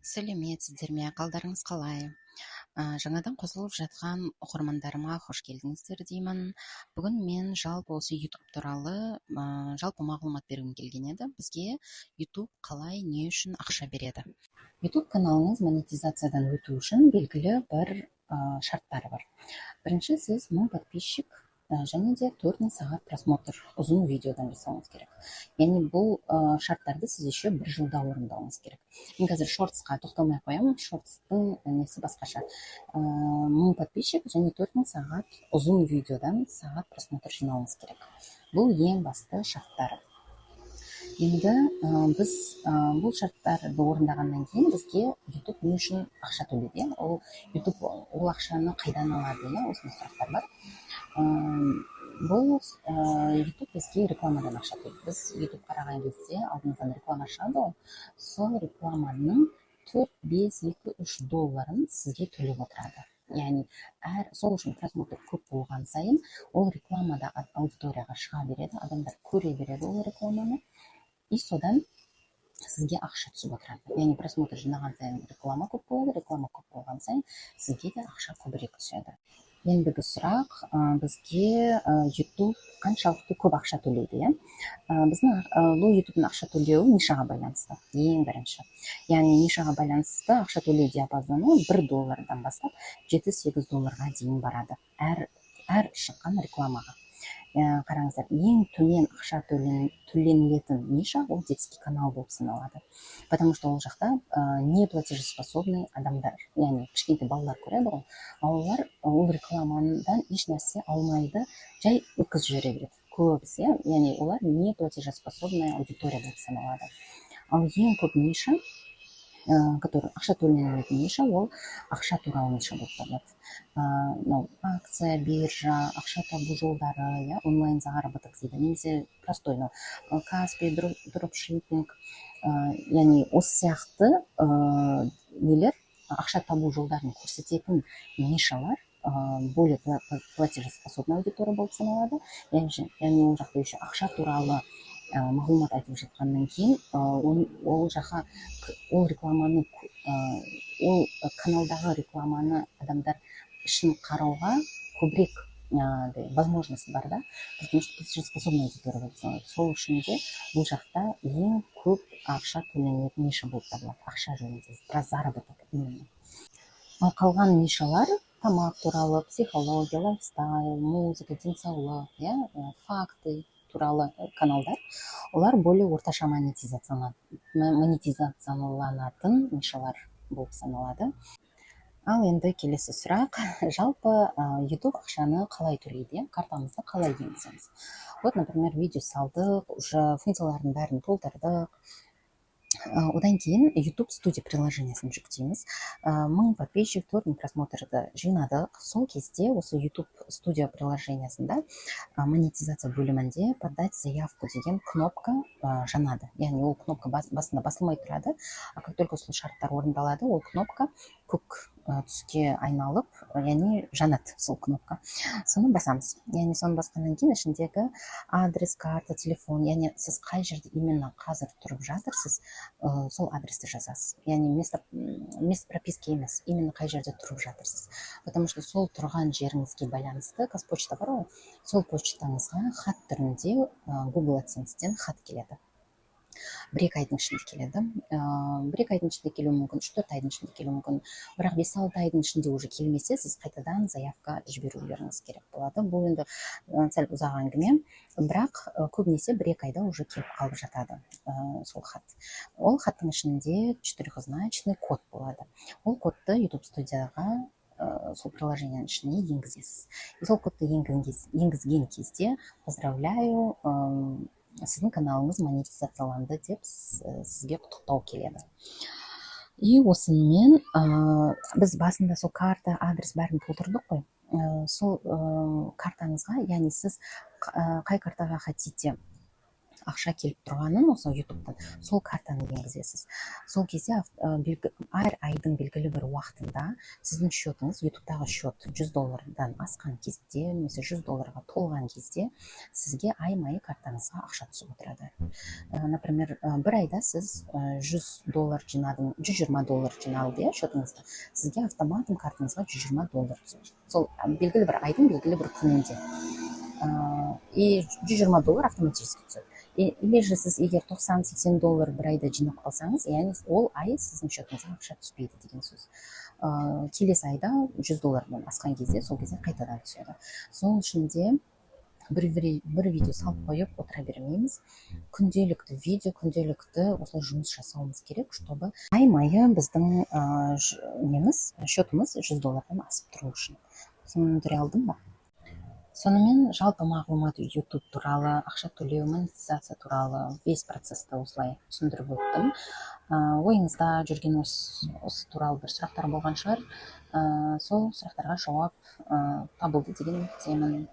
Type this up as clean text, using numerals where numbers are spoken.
Сәлеметсіздер ме, қалдарыңыз қалай? Жаңадан қосылып жатқан оқырмандарыма қош келдіңіздер деймін. Бүгін мен жалпы осы YouTube туралы жалпы мағлұмат бергім келген еді. Бізге YouTube қалай, не үшін ақша береді? YouTube каналыңыз монетизациядан өту үшін белгілі бір шарттары бар. Бірінші, сіз 1000 подписчик және де 4000 сағат просмотр ұзын видеодан жасауыңыз керек. Яғни бұл шарттарды сіз еще 1 жылда орындауыңыз керек. Мен қазір шортсқа тоқталмай қоямын. Шортстың несі басқаша. 1000 подписчик және 4000 сағат ұзын видеодан сағат просмотр жинауыңыз керек. Бұл ең басты шарттары. Енді біз бұл шарттарды орындағаннан кейін бізге YouTube не үшін ақша төлейді? YouTube ол ақшаны қайдан алады? Осындай сұрақтар бар. Бұл YouTube бізге рекламадан ақша төлейді. Біз YouTube қараған кезде алдымыздан реклама шығады ғой. Сол рекламаның 4, 5, 2, 3 долларын сізге төлеп отырады. Яғни сол үшін просмотр көп болған сайын ол рекламада аудиторияға шыға береді, адамдар көре береді ол рекламаны. И содан сізге ақша түсіп отырады. Яғни просмотр жинаған сайын реклама көп болады, реклама көп болған сайын сізге де ақша көбірек түседі. Ендігі сұрақ, бізге YouTube қаншалықты көп ақша төлейді? Біздің YouTube'ның ақша төлеуі нишаға байланысты, ең бірінші. Яғни нишаға байланысты ақша төлеу диапазоны 1 доллардан бастап 7-8 долларға дейін барады. Әр шыққан рекламаға. Қараңыздар, ең төмен ақша төленілетін ниша ол детский канал болып саналады. Потому что ол жақта не платежеспособный адамдар, яғни кішкентай балалар көреді ғой, олар ол рекламадан еш нәрсе алмайды, жай өткізіп жүре береді. Көбісі, яғни олар не платежеспособная аудитория болып саналады. Ал ең көп ниша, который ақша төленетін ниша, ол ақша туралы ниша болып табылады. Акция, биржа, ақша табу жолдары, онлайн заработок дейді, немесе простой, Каспи, дропшиппинг, яғни осы сияқты нелер, ақша табу жолдарын көрсететін нишалар более платежеспособный аудитория болып саналады. Яғни ол жақта еще ақша туралы мағлұмат айтып жатқаннан кейін ол жаққа ол рекламаны, ол каналдағы рекламаны адамдар ішін қарауға көбірек возможность бар да, потому что платежеспособный аудитория болып саналады. Сол үшін де бұл жақта ең көп ақша төленетін ниша болып табылады. Ақша жөнінде, про заработок именно. Ал қалған нишалар тамақ туралы, психология, лайфстайл, музыка, денсаулық, факты туралы каналдар, олар более орташа монетизацияланатын нишалар болып саналады. Ал енді келесі сұрақ, жалпы YouTube ақшаны қалай төлейді? Картамызды қалай енгіземіз? Вот, например, видео салдық, уже функциялардың бәрін толтырдық. Одан кейін YouTube студия приложениясын жүктейміз. 1000 подписчик, 4000 просмотрды жинадық. Сол кезде осы YouTube студия приложениясында монетизация бөлімінде подать заявку деген кнопка жанады. Яғни ол кнопка басында басылмай тұрады, а как только сол шарттар орындалады, ол кнопка көк түске айналып, яғни жанады сол кнопка. Соны басамыз. Яғни соны басқаннан кейін ішіндегі адрес, карта, телефон, яғни сіз қай жерде именно қазір тұрып жатырсыз, сол адресті жазасыз. Яғни место прописки емес, именно қай жерде тұрып жатырсыз. Потому что сол тұрған жеріңізге байланысты, қазпочта бар ғой, сол почтаңызға хат түрінде Google AdSense-тен хат келеді. 1-2 айдың ішінде келеді. 1-2 айдың ішінде келуі мүмкін, 3-4 айдың ішінде келуі мүмкін. Бірақ 5-6 айдың ішінде уже келмесе, сіз қайтадан заявка жіберулеріңіз керек болады. Бұл енді сәл ұзақ әңгіме, бірақ көбінесе 1-2 айда уже келіп қалып жатады сол хат. Ол хаттың ішінде 4-значный код болады. Ол кодты YouTube студияға сол приложенияның ішіне енгізесіз. Сол кодты енгізген кезде, поздравляю, сіздің каналыңыз монетизацияланды деп сізге құттықтау келеді. И осымен біз басында сол карта, адрес бәрін толтырдық қой. Сол картаңызға, яғни сіз қай картаға хотите ақша келіп тұрғанын осы ютубтан сол картаны енгізесіз. Сол кезде әр айдың белгілі бір уақытында сіздің счетыңыз, ютубтағы счет $100 асқан кезде немесе $100 толған кезде сізге ай-майы картаңызға ақша түсіп отырады. Например, бір айда сіз $100 жинадың, $120 жиналды счетыңызда, сізге автоматом картаңызға $120 түседі. Сол белгілі бір айдың белгілі бір күнінде. И $120 автоматически түседі. Или же сіз егер $90-80 бір айда жинап қалсаңыз, яғни ол ай сіздің счетыңызға ақша түспейді деген сөз. Келесі айда $100 асқан кезде сол кезде қайтадан түседі. Сол үшін де бір видео салып қойып отыра бермейміз. Күнделікті видео, күнделікті осылай жұмыс жасауымыз керек, чтобы ай-майы біздің счетымыз $100 асып тұру үшін. Соны түсіндіре алдым ба? Сонымен жалпы мағлұмат YouTube туралы, ақша төлеу, монетизация туралы весь процессті осылай түсіндіріп өттім. Ойыңызда жүрген осы туралы бір сұрақтар болған шығар. Сол сұрақтарға жауап табылды деген үміттемін.